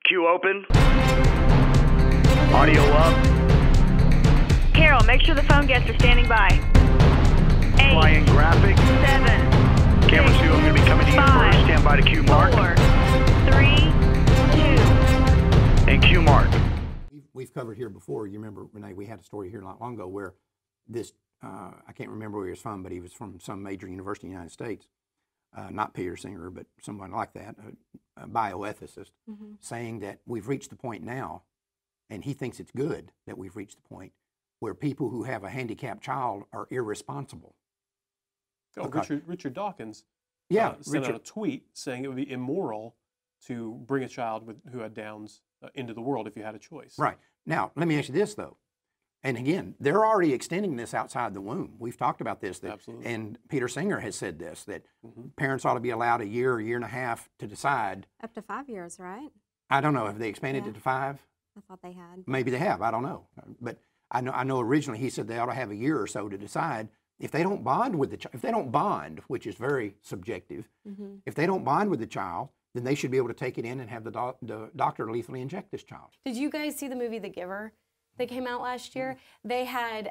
Q open. Audio up. Carol, make sure the phone guests are standing by. 8, Flying graphic. 7, Camera 2, I'm going to be coming to you 5, first. Stand by to Q mark. 4, 3, 2. And Q mark. We've covered here before. You remember, Renee, we had a story here not long ago where this, I can't remember where he was from, but he was from some major university in the United States. Not Peter Singer, but someone like that, a bioethicist, saying that we've reached the point now, and he thinks it's good that we've reached the point where people who have a handicapped child are irresponsible. Oh, Richard Dawkins sent out a tweet saying it would be immoral to bring a child who had Downs into the world if you had a choice. Right. Now, let me ask you this, though. And again, they're already extending this outside the womb. We've talked about this. Absolutely. And Peter Singer has said this, that parents ought to be allowed a year and a half to decide. Up to 5 years, right? I don't know. Have they expanded it to 5? I thought they had. Maybe they have. I don't know. But I know originally he said they ought to have a year or so to decide. If they don't bond with the child, if they don't bond, which is very subjective, if they don't bond with the child, then they should be able to take it in and have the doctor lethally inject this child. Did you guys see the movie The Giver that came out last year? They had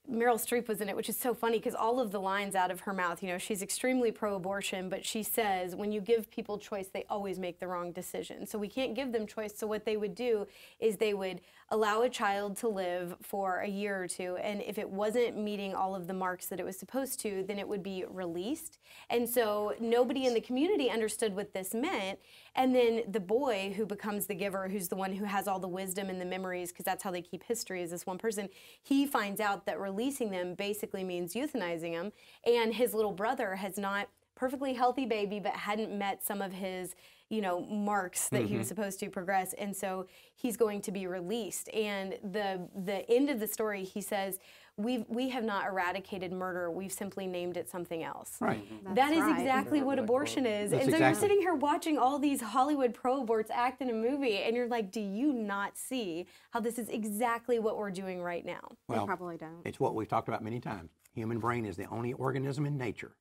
Meryl Streep was in it, which is so funny because all of the lines out of her mouth, you know, she's extremely pro-abortion, but she says when you give people choice, they always make the wrong decision. So we can't give them choice. So what they would do is they would allow a child to live for a year or two, and if it wasn't meeting all of the marks that it was supposed to, then it would be released. And so nobody in the community understood what this meant. And then the boy who becomes the giver, who's the one who has all the wisdom and the memories, because that's how they keep history, is this one person, he finds out that releasing them basically means euthanizing them. And his little brother has not perfectly healthy baby, but hadn't met some of his, you know, marks that he was supposed to progress, and so he's going to be released. And the end of the story, he says, we have not eradicated murder, we've simply named it something else. Right. That is exactly what abortion is. That's and so exactly. you're sitting here watching all these Hollywood pro-aborts act in a movie, and you're like, do you not see how this is exactly what we're doing right now? Well, They probably don't. It's what we've talked about many times. Human brain is the only organism in nature,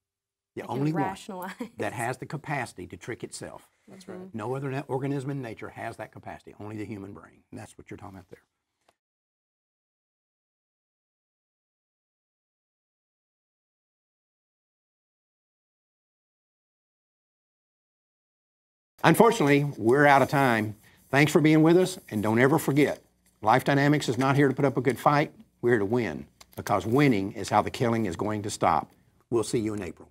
the That can only one rationalize. that has the capacity to trick itself. That's right. No other organism in nature has that capacity, only the human brain. And that's what you're talking about there. Unfortunately, we're out of time. Thanks for being with us, and don't ever forget, Life Dynamics is not here to put up a good fight. We're here to win, because winning is how the killing is going to stop. We'll see you in April.